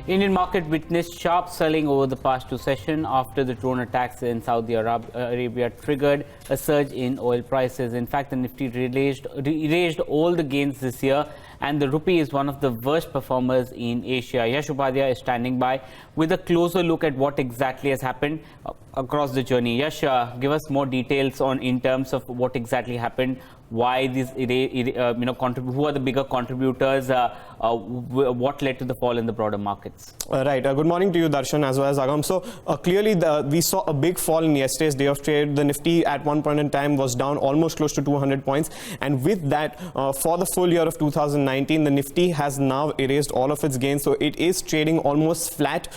Indian market witnessed sharp selling over the past two sessions after the drone attacks in Saudi Arabia triggered a surge in oil prices. In fact, the Nifty erased all the gains this year, and the rupee is one of the worst performers in Asia. Yash Upadhyay is standing by with a closer look at what exactly has happened across the journey. Yash, give us more details on in terms of what exactly happened, why these, who are the bigger contributors, what led to the fall in the broader markets. Right. Good morning to you, Darshan, as well as Agam. So clearly, we saw a big fall in yesterday's day of trade. The Nifty at one point in time was down almost close to 200 points. And with that, for the full year of 2019, the Nifty has now erased all of its gains. So it is trading almost flat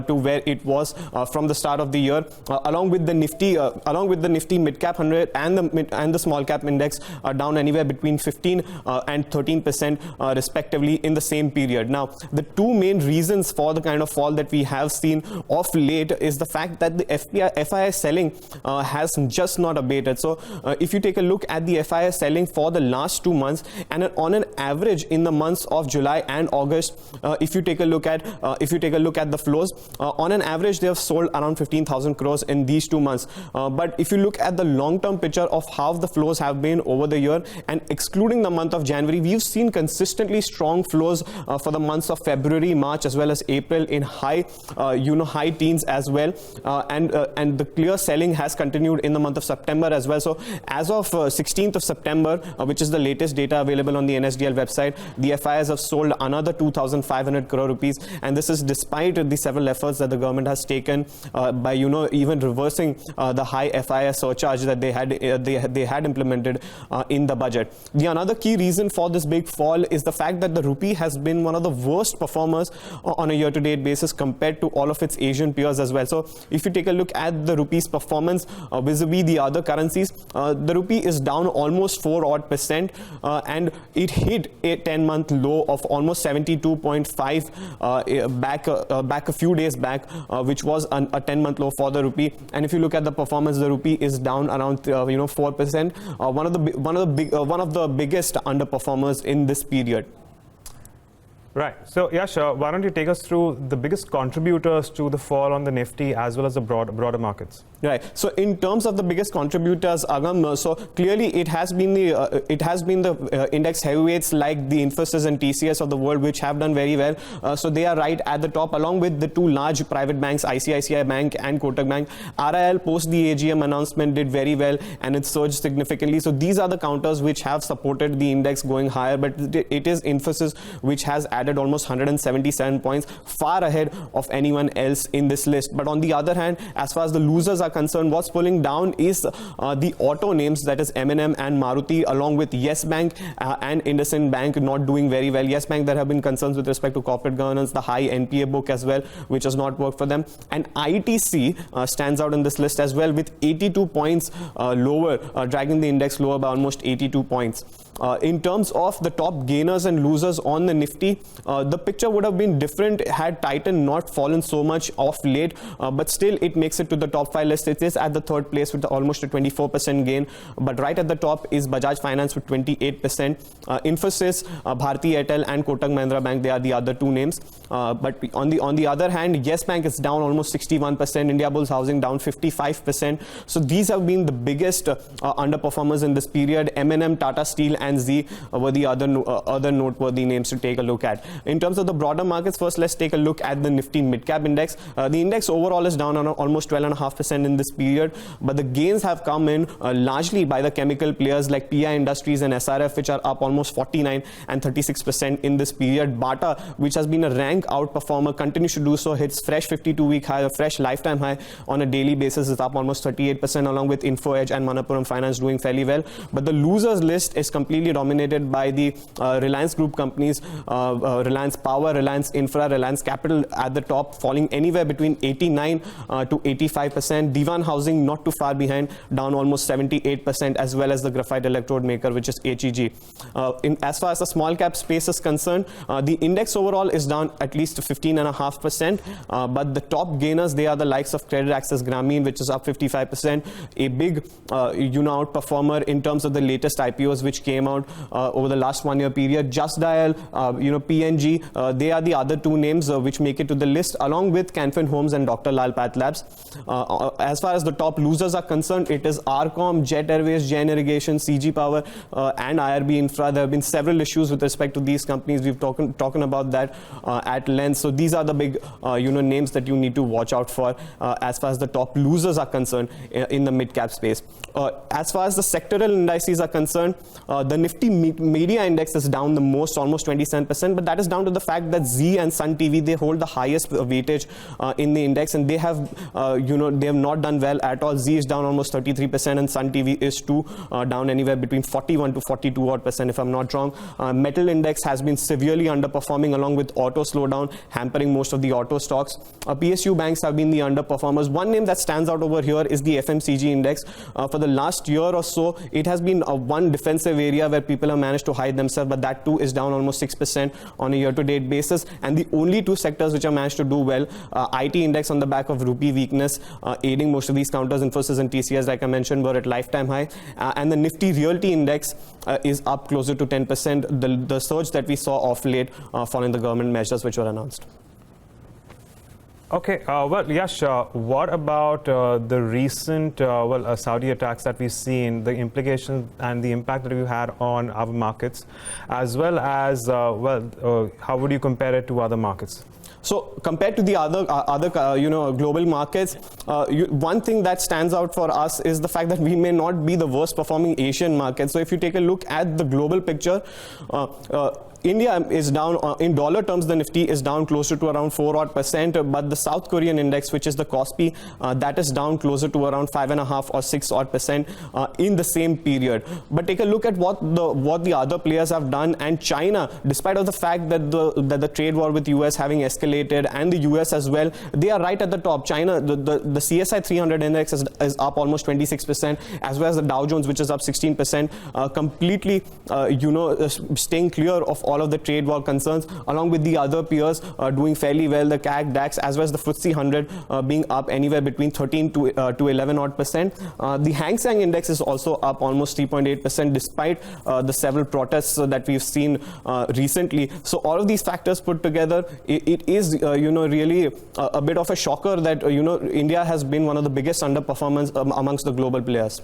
to where it was from the start of the year. Along with the Nifty mid-cap 100 and the small-cap index are down anywhere between 15 and 13% respectively in the same period. Now, the two main reasons for the kind of fall that we have seen of late is the fact that the FII selling has just not abated. So if you take a look at the FII selling for the last 2 months, and on an average in the months of July and August, if you take a look at the flows, on an average they have sold around 15,000 crores in these 2 months. But if you look at the long-term picture of how the flows have been over the year, and excluding the month of January, we've seen consistently strong flows for the months of February, March, as well as April in high teens as well, and the clear selling has continued in the month of September as well. So as of 16th of September, which is the latest data available on the NSDL website, the FIIs have sold another 2,500 crore rupees, and this is despite the several efforts that the government has taken by even reversing the high FII surcharge that they had implemented in the budget. The another key reason for this big fall is the fact that the rupee has been one of the worst performers on a year-to-date basis compared to all of its Asian peers as well. So if you take a look at the rupee's performance vis-a-vis the other currencies, the rupee is down almost 4% and it hit a 10-month low of almost 72.5 back a few days back, which was a 10-month low for the rupee. And if you look at the performance, the rupee is down around 4%, one of the biggest underperformers in this period. Right. So, Yash, why don't you take us through the biggest contributors to the fall on the Nifty as well as the broader markets? Right. So, in terms of the biggest contributors, Agam, so clearly it has been the index heavyweights like the Infosys and TCS of the world, which have done very well. So they are right at the top, along with the two large private banks, ICICI Bank and Kotak Bank. RIL post the AGM announcement did very well, and it surged significantly. So these are the counters which have supported the index going higher. But it is Infosys which has added almost 177 points, far ahead of anyone else in this list. But on the other hand, as far as the losers are concerned, what's pulling down is the auto names, that is M&M and Maruti, along with Yes Bank and IndusInd Bank not doing very well. Yes Bank, there have been concerns with respect to corporate governance, the high NPA book as well, which has not worked for them. And ITC stands out in this list as well with 82 points lower, dragging the index lower by almost 82 points. In terms of the top gainers and losers on the Nifty, the picture would have been different had Titan not fallen so much off late, but still it makes it to the top 5 list. It is at the third place with almost a 24% gain, but right at the top is Bajaj Finance with 28%. Infosys, Bharti Airtel and Kotak Mahindra Bank, they are the other two names. But on the other hand, Yes Bank is down almost 61%, Indiabulls Housing down 55%. So these have been the biggest underperformers in this period. M&M, Tata Steel and Z were the other noteworthy names to take a look at. In terms of the broader markets, first let's take a look at the Nifty Midcap Index. The index overall is down on almost 12.5% in this period, but the gains have come in largely by the chemical players like PI Industries and SRF, which are up almost 49 and 36% in this period. Bata, which has been a rank outperformer, continues to do so, hits fresh 52-week high, a fresh lifetime high on a daily basis, is up almost 38%, along with Info Edge and Manappuram Finance doing fairly well. But the losers list is completely dominated by the Reliance Group companies, Reliance Power, Reliance Infra, Reliance Capital at the top, falling anywhere between 89 to 85%. Diwan Housing not too far behind, down almost 78%, as well as the graphite electrode maker, which is HEG. As far as the small cap space is concerned, the index overall is down at least 15.5%, but the top gainers, they are the likes of Credit Access Grameen, which is up 55%, a big outperformer in terms of the latest IPOs which came out over the last 1 year period. Just Dial, PI PNG. They are the other two names which make it to the list, along with Canfin Homes and Dr. Lal Pathlabs. As far as the top losers are concerned, it is Arcom, Jet Airways, Jain Irrigation, CG Power, and IRB Infra. There have been several issues with respect to these companies. We've talking about that at length. So these are the big names that you need to watch out for as far as the top losers are concerned in the mid-cap space. As far as the sectoral indices are concerned, the Nifty Media Index is down the most, almost 27%, but that is down to the fact that Z and Sun TV, they hold the highest weightage in the index, and they have not done well at all. Z is down almost 33%, and Sun TV is too, down anywhere between 41 to 42 odd percent, if I'm not wrong. Metal Index has been severely underperforming, along with auto slowdown, hampering most of the auto stocks. PSU banks have been the underperformers. One name that stands out over here is the FMCG Index. For the last year or so, it has been one defensive area where people have managed to hide themselves, but that too is down almost 6% on a year-to-date basis. And the only two sectors which have managed to do well, IT Index on the back of rupee weakness, aiding most of these counters, Infosys and TCS, like I mentioned, were at lifetime high. And the Nifty Realty Index is up closer to 10%, the surge that we saw off late following the government measures which were announced. Okay, well, Yash, what about the recent Saudi attacks that we've seen, the implications and the impact that we've had on our markets, as well as, how would you compare it to other markets? So compared to the other global markets, one thing that stands out for us is the fact that we may not be the worst performing Asian market. So if you take a look at the global picture, India is down, in dollar terms, the Nifty is down closer to around 4 odd percent, but the South Korean index, which is the KOSPI, that is down closer to around 5.5 or 6 odd percent in the same period. But take a look at what the other players have done, and China, despite of the fact that the trade war with US having escalated, and the US as well, they are right at the top. China, the CSI 300 index is up almost 26%, as well as the Dow Jones, which is up 16%, completely staying clear of all of the trade war concerns, along with the other peers doing fairly well, the CAC, DAX, as well as the FTSE 100 being up anywhere between 13 to 11 odd percent. The Hang Seng index is also up almost 3.8%, despite the several protests that we've seen recently. So all of these factors put together, it is really a bit of a shocker that India has been one of the biggest underperformers amongst the global players.